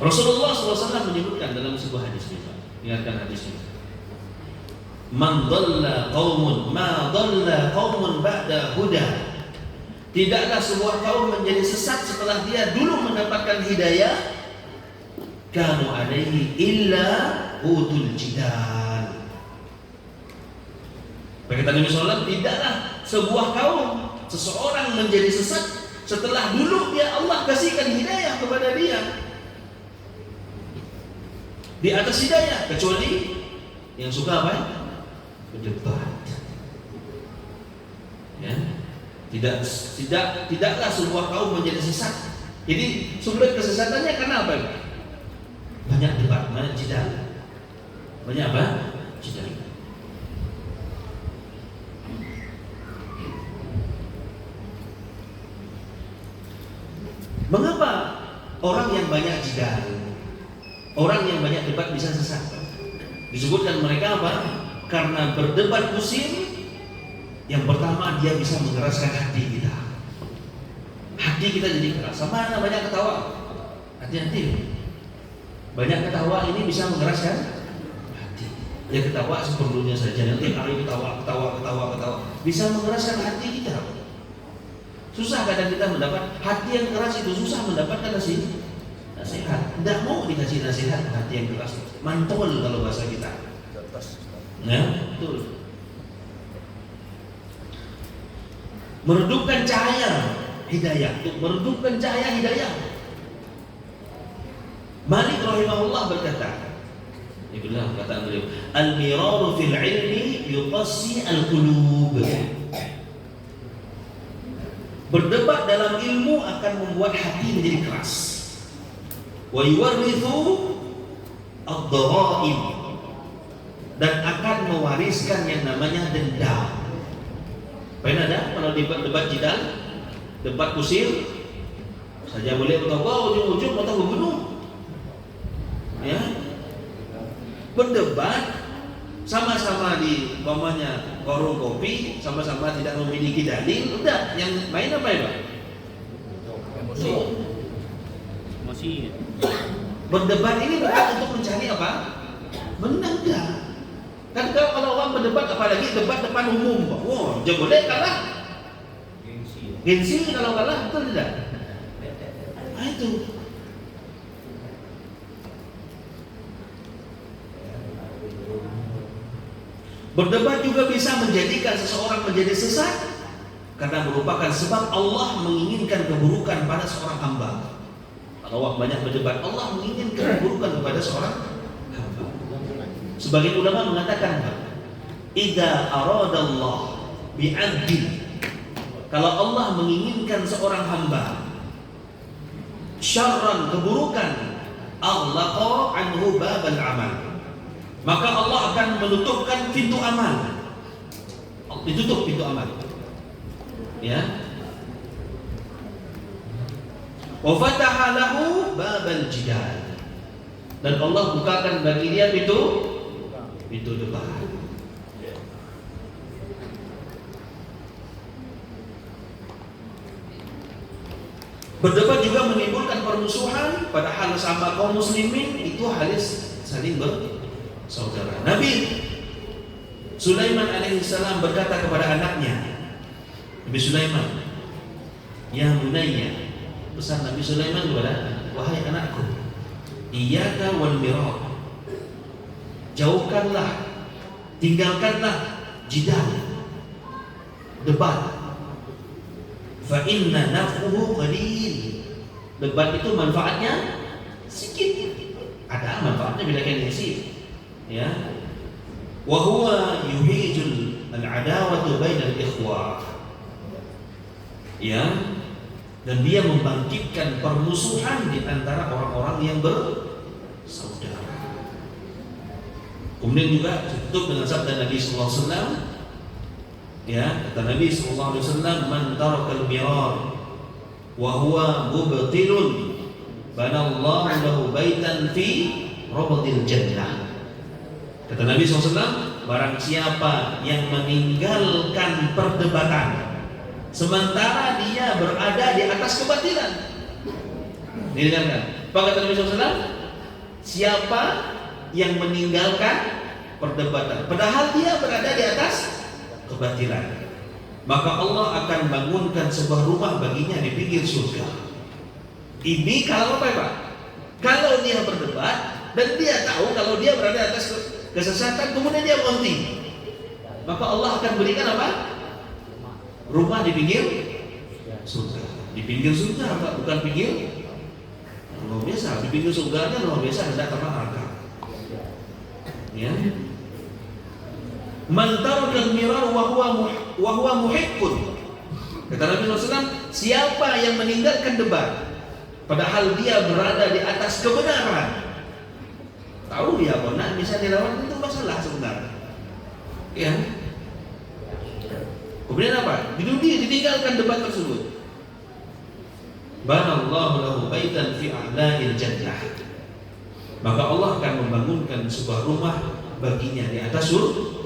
Rasulullah SAW menyebutkan dalam sebuah hadis ini, ingatkan hadis ini. Man dhalla qaumun ma dhalla qaumun ba'da huda. Tidaklah sebuah kaum menjadi sesat setelah dia dulu mendapatkan hidayah. Kanu alaihi illa utul jidal. Berkata Nabi SAW, tidaklah sebuah kaum, seseorang menjadi sesat setelah dulu dia Allah kasihkan hidayah kepada dia di atas hidayah, kecuali yang suka apa? Berdebat. Ya. Tidaklah sebuah kaum menjadi sesat. Jadi sumber kesesatannya karena apa? Banyak debat, banyak jidal. Banyak apa? Jidal. Mengapa orang yang banyak jidal, orang yang banyak debat bisa sesat? Disebutkan mereka apa? Karena berdebat kusir. Yang pertama, dia bisa mengeraskan hati kita. Hati kita jadi keras. Sama banyak ketawa. Hati-hati. Banyak ketawa ini bisa mengeraskan hati. Ya ketawa seperlunya saja. Nanti hari ketawa. Bisa mengeraskan hati kita. Susah kadang kita mendapat hati yang keras itu, susah mendapatkan nasihat. Tidak mau dikasih nasihat hati yang keras. Mantul kalau bahasa kita. Ya, betul. Meredupkan cahaya hidayah. Meredupkan cahaya hidayah. Malik rahimahullah berkata, dia bilang kata beliau, al-miraru fil ilmi yuqassi al-qulub. Berdebat dalam ilmu akan membuat hati menjadi keras. Wa yuwarrithu ad-dhara'im, dan akan mewariskan yang namanya dendam. Pernah ada kalau debat jidal, debat kusir, saja boleh bertobat, ujung-ujung potong membunuh. Ya, berdebat sama-sama di umpamanya warung kopi, sama-sama tidak memiliki dalil, udah yang main apa ya, Pak? Emosi. Berdebat ini bukan untuk mencari apa? Menang enggak? Kan kalau orang berdebat, apalagi debat depan umum, wow, jangan boleh kalah. Gengsi kalau kalah, betul tidak? Nah itu. Berdebat juga bisa menjadikan seseorang menjadi sesat karena merupakan sebab Allah menginginkan keburukan pada seorang hamba. Kalau orang banyak berdebat, Allah menginginkan keburukan kepada seorang hamba. Sebagian ulama mengatakan, idza aradallah bi'adl, kalau Allah menginginkan seorang hamba syarran, keburukan, aghlaqa anhu babal amal, maka Allah akan menutupkan pintu amal. Ditutup pintu amal. Ya. Wa fataha lahu babal jidal, dan Allah bukakan bagi dia pintu debat. Berdebat juga menimbulkan permusuhan, padahal sama kaum muslimin itu harus saling bersaudara. Nabi Sulaiman alaihissalam berkata kepada anaknya, Nabi Sulaiman, ya bunayya, pesan Nabi Sulaiman kepada, wahai anakku, iyyaka wal mirah, jauhkanlah, tinggalkanlah jidal, debat. Fa inna naf'uhu qalil. Debat itu manfaatnya sedikit. Ada manfaatnya bila kalian isi. Ya. Wa huwa yuhijul al-adawatu bainal ikhwah. Ya. Dan dia membangkitkan permusuhan di antara orang-orang yang bersaudara. Kemudian juga tutup dengan sabda Nabi sallallahu alaihi wasallam. Ya, kata Nabi sallallahu alaihi wasallam, man tarakal mirar wa huwa mubtilun banallahu lahu baitan fi rabdil jannah. Kata Nabi SAW, barang siapa yang meninggalkan perdebatan sementara dia berada di atas kebatilan, didengarkan, Apa kata Nabi SAW? Siapa yang meninggalkan perdebatan, padahal dia berada di atas kebatilan, maka Allah akan bangunkan sebuah rumah baginya di pinggir surga. Ini kalau apa Pak? Kalau dia berdebat dan dia tahu kalau dia berada di atas kesesatan, kemudian dia berhenti, maka Allah akan berikan apa? Rumah di pinggir surga. Di pinggir surga Pak, bukan pinggir luar biasa. Di pinggir surganya luar biasa, ada tanah neraka. Ya. Man tarakal mirar wa huwa muhibbun. Kata Nabi SAW, siapa yang meninggalkan debat padahal dia berada di atas kebenaran, tahu dia benar bisa dilawan, itu masalah sebenarnya. Ya. Kemudian apa? Ditinggalkan debat tersebut. Banallahu lahu baitan fi a'la'il jannah. Maka Allah akan membangunkan sebuah rumah baginya di atas surga.